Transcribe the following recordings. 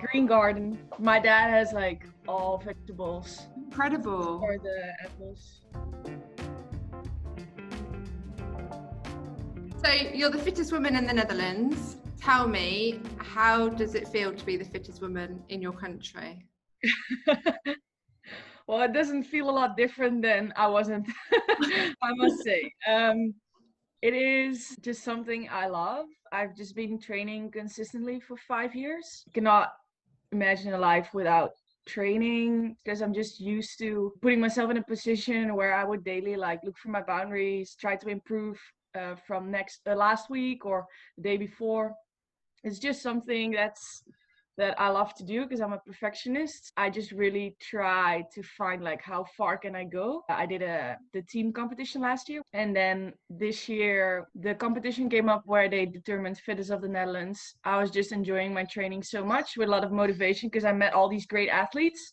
green garden. My dad has like all vegetables. Incredible. Or the apples. So you're the fittest woman in the Netherlands. Tell me, how does it feel to be the fittest woman in your country? Well, it doesn't feel a lot different than I wasn't, I must say. It is just something I love. I've just been training consistently for 5 years. I cannot imagine a life without training because I'm just used to putting myself in a position where I would daily like look for my boundaries, try to improve from last week or the day before. It's just something that I love to do because I'm a perfectionist. I just really try to find like how far can I go. I did the team competition last year, and then this year the competition came up where they determined fittest of the Netherlands. I was just enjoying my training so much with a lot of motivation because I met all these great athletes.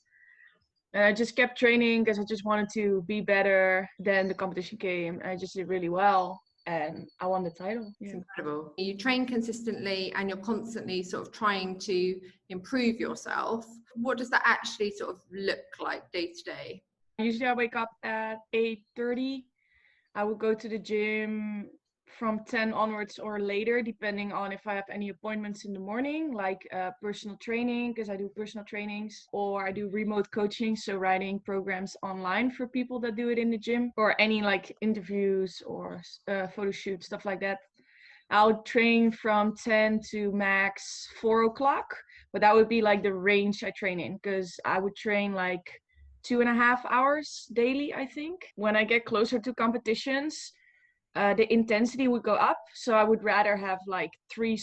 And I just kept training because I just wanted to be better. Then the competition came and I just did really well. And I won the title. It's incredible. You train consistently and you're constantly sort of trying to improve yourself. What does that actually sort of look like day to day? Usually I wake up at 8:30. I would go to the gym from 10 onwards or later, depending on if I have any appointments in the morning, like personal training, because I do personal trainings, or I do remote coaching, so writing programs online for people that do it in the gym, or any like interviews or photo shoots, stuff like that. I'll train from 10 to max 4 o'clock, but that would be like the range I train in, because I would train like 2.5 hours daily, I think. When I get closer to competitions, the intensity would go up. So I would rather have like 3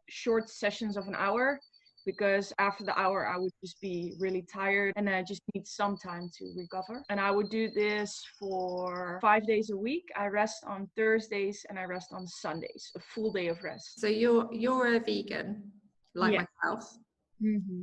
short sessions of an hour, because after the hour I would just be really tired and I just need some time to recover. And I would do this for 5 days a week. I rest on Thursdays and I rest on Sundays, a full day of rest. So you're a vegan like myself. Mm-hmm.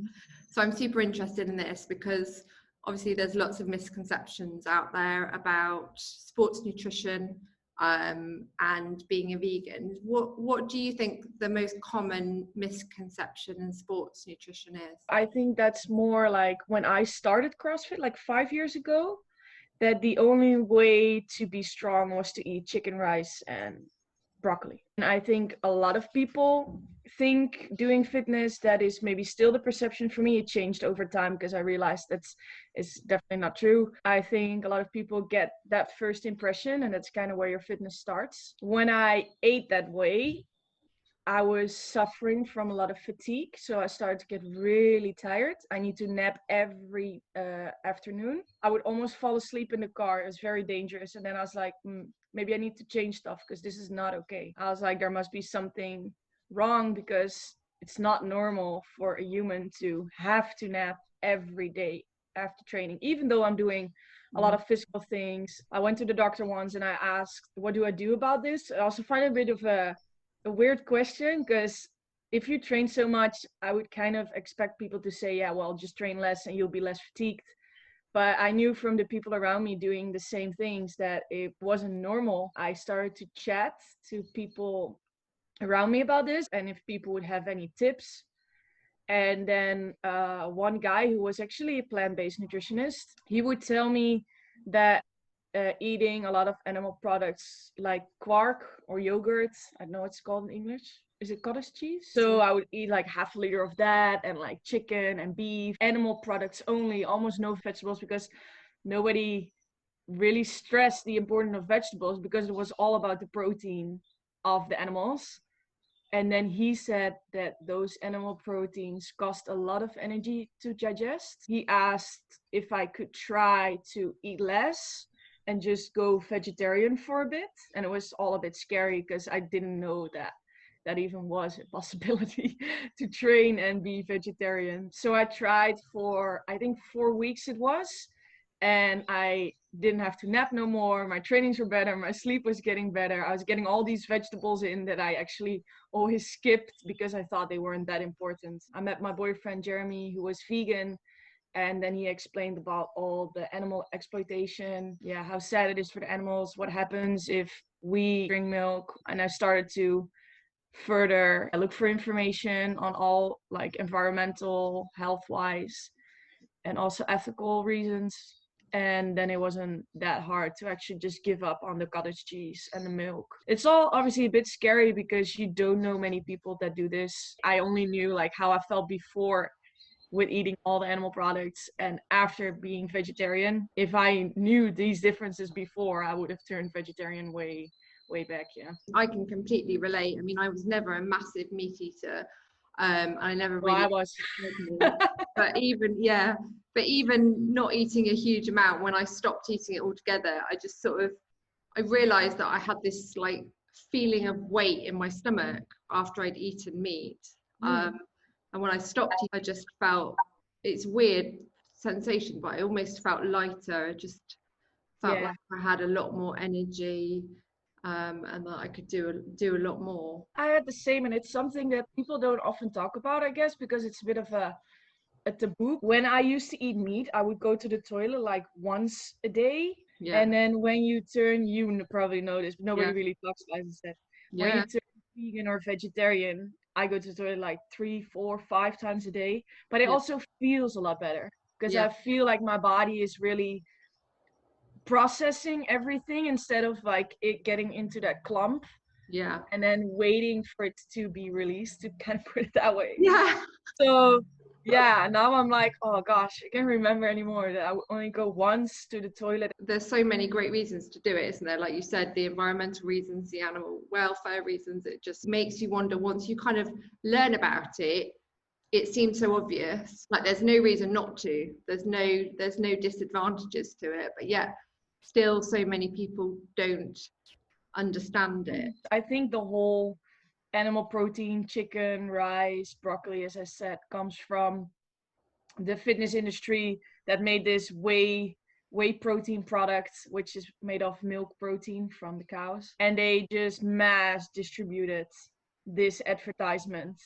So I'm super interested in this because obviously there's lots of misconceptions out there about sports nutrition and being a vegan. What do you think the most common misconception in sports nutrition is? I think that's more like when I started CrossFit like 5 years ago, that the only way to be strong was to eat chicken, rice, and broccoli. And I think a lot of people think doing fitness, that is maybe still the perception. For me, it changed over time because I realized it's definitely not true. I think a lot of people get that first impression and that's kind of where your fitness starts. When I ate that way, I was suffering from a lot of fatigue. So I started to get really tired. I need to nap every afternoon. I would almost fall asleep in the car. It was very dangerous. And then I was like, maybe I need to change stuff because this is not okay. I was like, there must be something wrong because it's not normal for a human to have to nap every day after training, even though I'm doing a lot of physical things. I went to the doctor once and I asked, what do I do about this? I also find it a bit of a weird question, because if you train so much, I would kind of expect people to say, yeah, well, just train less and you'll be less fatigued. But I knew from the people around me doing the same things that it wasn't normal. I started to chat to people around me about this and if people would have any tips. And then one guy who was actually a plant-based nutritionist, he would tell me that eating a lot of animal products like quark or yogurt, I don't know what it's called in English. Is it cottage cheese? So I would eat like half a liter of that and like chicken and beef, animal products only, almost no vegetables, because nobody really stressed the importance of vegetables because it was all about the protein of the animals. And then he said that those animal proteins cost a lot of energy to digest. He asked if I could try to eat less and just go vegetarian for a bit. And it was all a bit scary because I didn't know that even was a possibility to train and be vegetarian. So I tried for, I think 4 weeks it was. And I didn't have to nap no more. My trainings were better. My sleep was getting better. I was getting all these vegetables in that I actually always skipped because I thought they weren't that important. I met my boyfriend, Jeremy, who was vegan. And then he explained about all the animal exploitation. Yeah, how sad it is for the animals. What happens if we drink milk? And I started to further look for information on all like environmental, health wise, and also ethical reasons. And then it wasn't that hard to actually just give up on the cottage cheese and the milk. It's all obviously a bit scary because you don't know many people that do this. I only knew like how I felt before with eating all the animal products and after being vegetarian. If I knew these differences before, I would have turned vegetarian way back. Yeah, I can completely relate. I mean, I was never a massive meat eater. I never well, really I was. but even not eating a huge amount, when I stopped eating it altogether, I just sort of, I realized that I had this like feeling of weight in my stomach after I'd eaten meat. And when I stopped, I just felt, it's weird sensation, but I almost felt lighter. I just felt like I had a lot more energy, and that I could do a lot more. I had the same, and it's something that people don't often talk about, I guess, because it's a bit of a taboo. When I used to eat meat, I would go to the toilet like once a day. Yeah. And then when you turn, you probably know this, but nobody really talks about it. When you turn vegan or vegetarian, I go to the toilet like 3, 4, 5 times a day. But it also feels a lot better because I feel like my body is really processing everything instead of like it getting into that clump. Yeah. And then waiting for it to be released, to kind of put it that way. Yeah. So yeah, now I'm like, oh gosh, I can't remember anymore that I would only go once to the toilet. There's so many great reasons to do it, isn't there? Like you said, the environmental reasons, the animal welfare reasons. It just makes you wonder, once you kind of learn about it, it seems so obvious. Like there's no reason not to. There's no disadvantages to it. But yet still so many people don't understand it. I think the whole animal protein, chicken, rice, broccoli, as I said, comes from the fitness industry that made this whey protein product, which is made of milk protein from the cows. And they just mass distributed this advertisement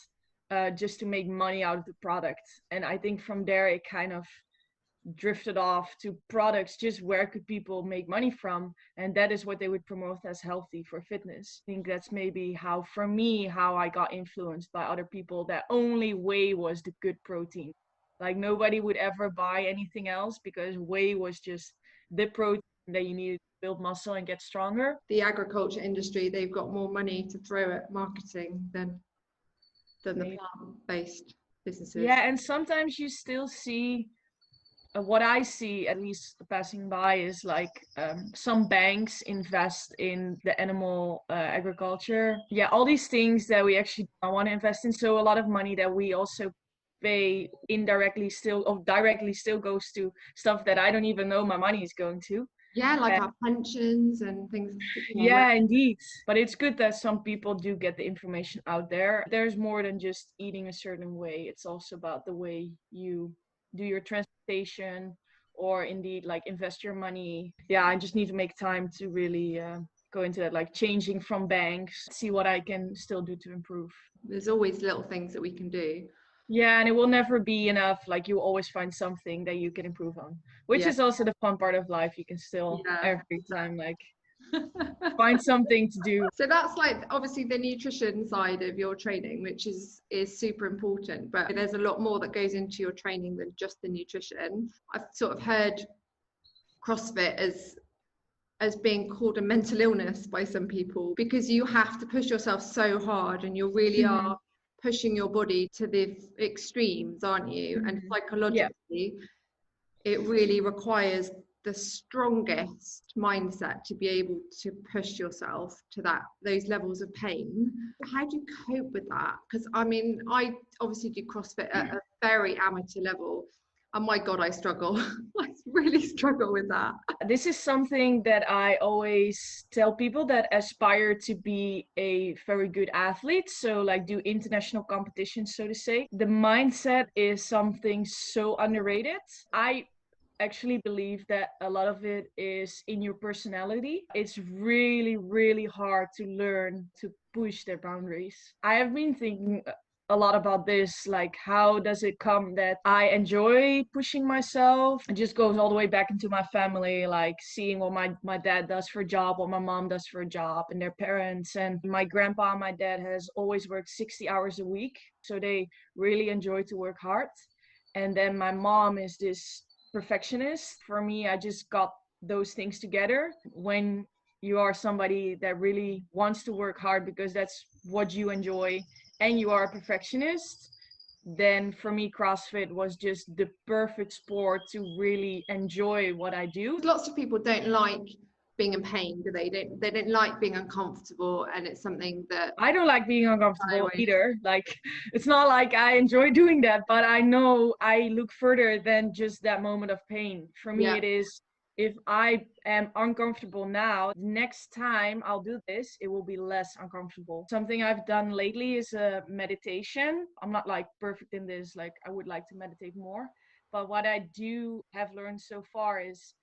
just to make money out of the product. And I think from there it kind of drifted off to products, just where could people make money from, and that is what they would promote as healthy for fitness. I think that's maybe how, for me, how I got influenced by other people, that only whey was the good protein. Like nobody would ever buy anything else because whey was just the protein that you needed to build muscle and get stronger. The agriculture industry, they've got more money to throw at marketing than the plant-based businesses. Yeah, and sometimes you still see what I see, at least passing by, is like some banks invest in the animal agriculture. Yeah, all these things that we actually don't want to invest in. So a lot of money that we also pay indirectly still, or directly still, goes to stuff that I don't even know my money is going to. Yeah, like our pensions and things. Yeah, indeed. But it's good that some people do get the information out there. There's more than just eating a certain way. It's also about the way you do your transportation, or indeed like invest your money. Yeah, I just need to make time to really go into that, like changing from banks, see what I can still do to improve. There's always little things that we can do. Yeah, and it will never be enough. Like you always find something that you can improve on, which is also the fun part of life. You can still every time like find something to do. So that's like obviously the nutrition side of your training, which is super important, but there's a lot more that goes into your training than just the nutrition. I've sort of heard CrossFit as being called a mental illness by some people, because you have to push yourself so hard and you really are pushing your body to the extremes, aren't you? And psychologically it really requires the strongest mindset to be able to push yourself to those levels of pain. How do you cope with that? Because I mean, I obviously do CrossFit at a very amateur level, and my God, I struggle. I really struggle with that. This is something that I always tell people that aspire to be a very good athlete, so like do international competitions, so to say. The mindset is something so underrated. I actually believe that a lot of it is in your personality. It's really, really hard to learn to push their boundaries. I have been thinking a lot about this, like how does it come that I enjoy pushing myself. It just goes all the way back into my family, like seeing what my dad does for a job, what my mom does for a job, and their parents. And my grandpa and my dad has always worked 60 hours a week, so they really enjoy to work hard. And then my mom is this perfectionist. For me, I just got those things together. When you are somebody that really wants to work hard because that's what you enjoy, and you are a perfectionist, then for me CrossFit was just the perfect sport to really enjoy what I do. Lots of people don't like being in pain, do they? They don't like being uncomfortable, and it's something that I don't like being uncomfortable either. Like, it's not like I enjoy doing that, but I know I look further than just that moment of pain. For me, it is, if I am uncomfortable now, next time I'll do this, it will be less uncomfortable. Something I've done lately is a meditation. I'm not like perfect in this, like I would like to meditate more. But what I do have learned so far is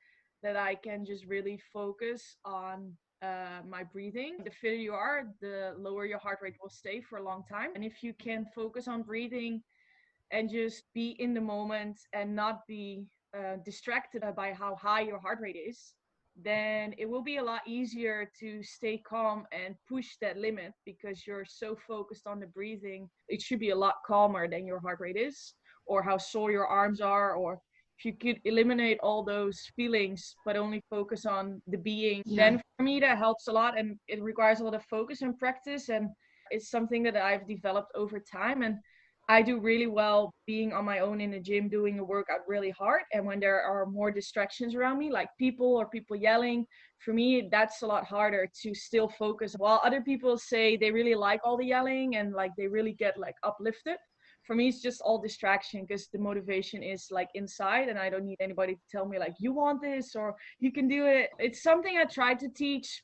that I can just really focus on my breathing. The fitter you are, the lower your heart rate will stay for a long time. And if you can focus on breathing and just be in the moment and not be distracted by how high your heart rate is, then it will be a lot easier to stay calm and push that limit because you're so focused on the breathing. It should be a lot calmer than your heart rate is, or how sore your arms are, or if you could eliminate all those feelings but only focus on the being, then for me that helps a lot. And it requires a lot of focus and practice, and it's something that I've developed over time. And I do really well being on my own in the gym, doing a workout really hard. And when there are more distractions around me, like people or people yelling, for me, that's a lot harder to still focus. While other people say they really like all the yelling and like they really get like uplifted, for me, it's just all distraction because the motivation is like inside, and I don't need anybody to tell me like, you want this or you can do it. It's something I try to teach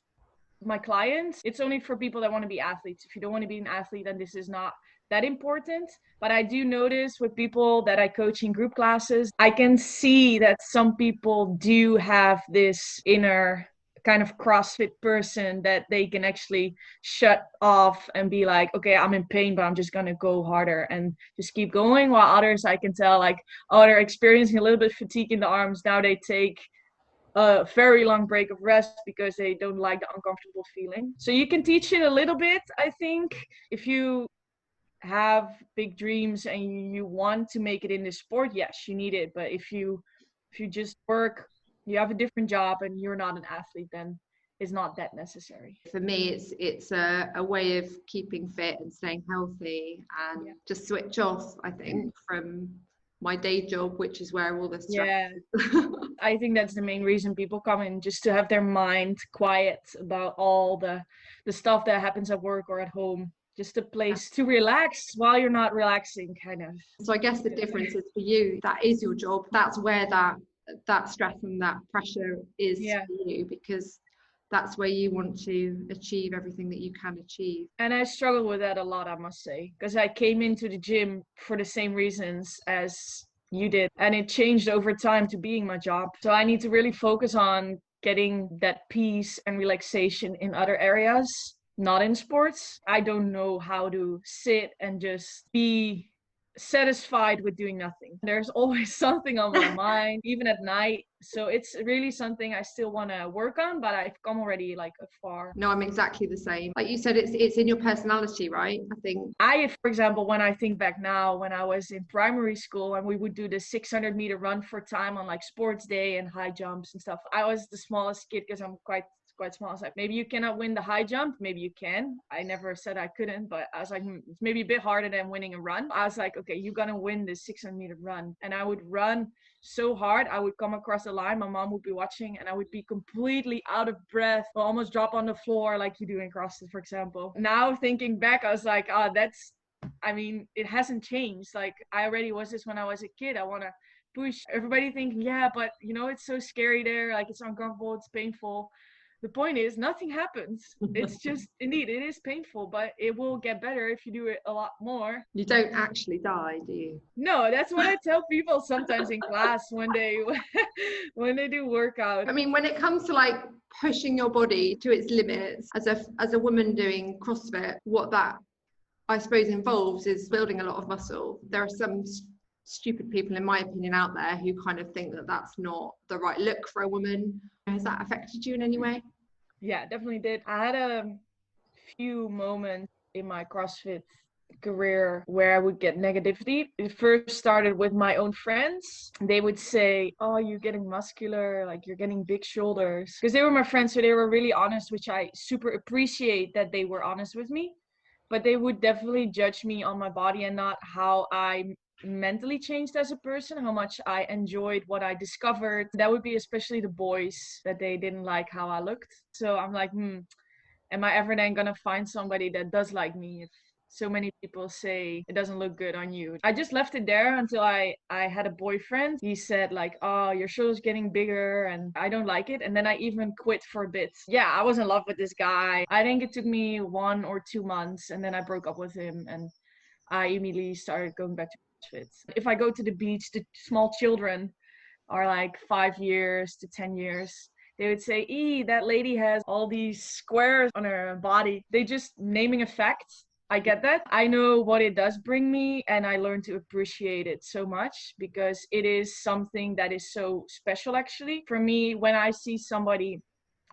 my clients. It's only for people that want to be athletes. If you don't want to be an athlete, then this is not that important. But I do notice with people that I coach in group classes, I can see that some people do have this inner kind of CrossFit person that they can actually shut off and be like, okay, I'm in pain, but I'm just going to go harder and just keep going. While others, I can tell like, oh, they're experiencing a little bit of fatigue in the arms. Now they take a very long break of rest because they don't like the uncomfortable feeling. So you can teach it a little bit, I think. If you have big dreams and you want to make it in this sport, yes, you need it. But if you just work, you have a different job and you're not an athlete, then it's not that necessary. For me, it's a way of keeping fit and staying healthy and just switch off, I think, from my day job, which is where all this stress is. I think that's the main reason people come in, just to have their mind quiet about all the stuff that happens at work or at home. Just a place to relax while you're not relaxing, kind of. So I guess the difference is for you, that is your job. That's where that stress and that pressure is for you, because that's where you want to achieve everything that you can achieve. And I struggle with that a lot, I must say, because I came into the gym for the same reasons as you did, and it changed over time to being my job. So I need to really focus on getting that peace and relaxation in other areas, not in sports. I don't know how to sit and just be satisfied with doing nothing. There's always something on my mind, even at night. So it's really something I still want to work on, but I've come already like far. No, I'm exactly the same. Like you said, it's in your personality, right? I think for example, when I think back now, when I was in primary school and we would do the 600-meter run for time on like sports day and high jumps and stuff, I was the smallest kid because I'm quite small. So maybe you cannot win the high jump, maybe you can. I never said I couldn't, but I was like, it's maybe a bit harder than winning a run. I was like, okay, you're gonna win this 600-meter run. And I would run so hard, I would come across the line, my mom would be watching, and I would be completely out of breath, or almost drop on the floor like you do in CrossFit, for example. Now thinking back, I was like, it hasn't changed. Like, I already was this when I was a kid. I want to push. Everybody thinking, yeah, but it's so scary there, like it's uncomfortable, it's painful. The point is, nothing happens. It's just, indeed, it is painful, but it will get better if you do it a lot more. You don't actually die, do you? No, that's what I tell people sometimes in class when they do workout. I mean, when it comes to like pushing your body to its limits, as a woman doing CrossFit, what that I suppose involves is building a lot of muscle. There are some stupid people, in my opinion, out there who kind of think that that's not the right look for a woman. Has that affected you in any way? Yeah, definitely did. I had a few moments in my CrossFit career where I would get negativity. It first started with my own friends. They would say, "Oh, you're getting muscular, like you're getting big shoulders." Because they were my friends, so they were really honest, which I super appreciate that they were honest with me. But they would definitely judge me on my body and not how I mentally changed as a person, how much I enjoyed what I discovered. That would be especially the boys, that they didn't like how I looked. So I'm like, am I ever then gonna find somebody that does like me if so many people say it doesn't look good on you? I just left it there until I had a boyfriend. He said like, "Oh, your shoulder's getting bigger and I don't like it." And then I even quit for a bit. Yeah, I was in love with this guy. I think it took me 1 or 2 months, and then I broke up with him and I immediately started going back to CrossFit. If I go to the beach, the small children are like 5 years to 10 years. They would say, that lady has all these squares on her body." They just naming a fact. I get that. I know what it does bring me, and I learned to appreciate it so much because it is something that is so special, actually. For me, when I see somebody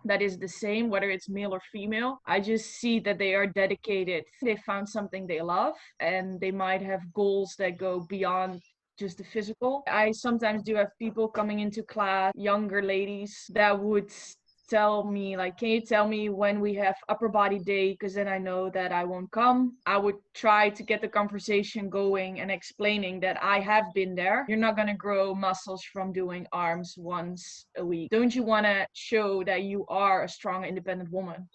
that is the same, whether it's male or female, I just see that they are dedicated. They found something they love, and they might have goals that go beyond just the physical. I sometimes do have people coming into class, younger ladies, that would tell me like, "Can you tell me when we have upper body day, because then I know that I won't come." I would try to get the conversation going and explaining that I have been there. You're not going to grow muscles from doing arms once a week. Don't you want to show that you are a strong, independent woman?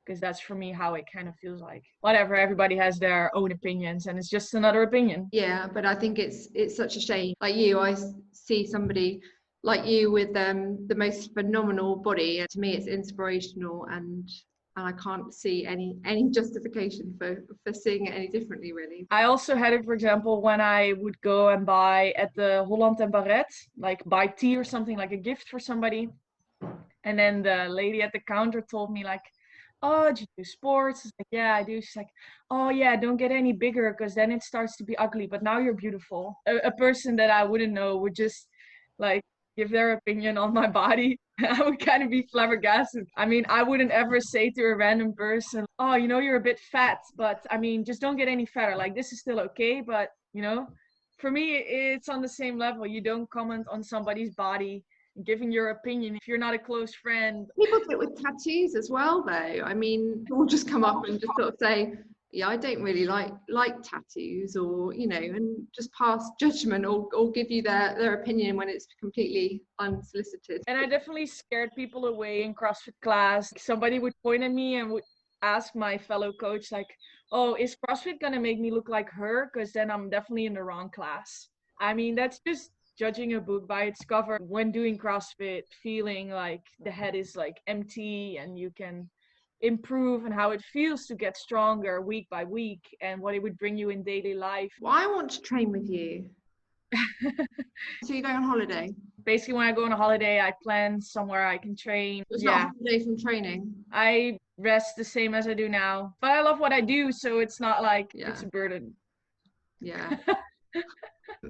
Because that's for me how it kind of feels like. Whatever, everybody has their own opinions, and it's just another opinion. Yeah, but I think it's such a shame. Like you, I see somebody like you with the most phenomenal body, and to me it's inspirational, and I can't see any justification for seeing it any differently, really. I also had it, for example, when I would go and buy at the Holland and Barret, like buy tea or something, like a gift for somebody. And then the lady at the counter told me like, "Oh, do you do sports?" I was like, "Yeah, I do." She's like, "Oh yeah, don't get any bigger because then it starts to be ugly, but now you're beautiful." A person that I wouldn't know would just like give their opinion on my body. I would kind of be flabbergasted. I mean, I wouldn't ever say to a random person, "Oh, you're a bit fat, but I mean, just don't get any fatter. Like, this is still okay." But, for me, it's on the same level. You don't comment on somebody's body, giving your opinion if you're not a close friend. People do it with tattoos as well, though. I mean, people just come up and just sort of say, "Yeah, I don't really like tattoos," or and just pass judgment or give you their opinion when it's completely unsolicited. And I definitely scared people away in CrossFit class. Somebody would point at me and would ask my fellow coach like, "Oh, is CrossFit gonna make me look like her? Because then I'm definitely in the wrong class." I mean, that's just judging a book by its cover. When doing CrossFit, feeling like the head is like empty and you can improve, and how it feels to get stronger week by week, and what it would bring you in daily life. Well, I want to train with you. So you're going on holiday? Basically, when I go on a holiday, I plan somewhere I can train. It's not a holiday from training. I rest the same as I do now, but I love what I do, so it's not like it's a burden. Yeah.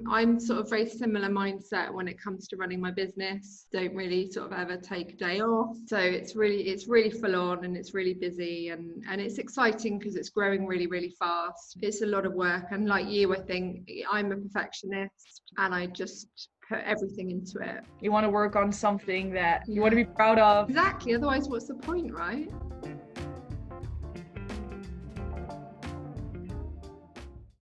I'm sort of very similar mindset when it comes to running my business. Don't really sort of ever take a day off. So it's really full on, and it's really busy, and it's exciting because it's growing really, really fast. It's a lot of work. And like you, I think I'm a perfectionist, and I just put everything into it. You want to work on something that you want to be proud of. Exactly. Otherwise, what's the point, right?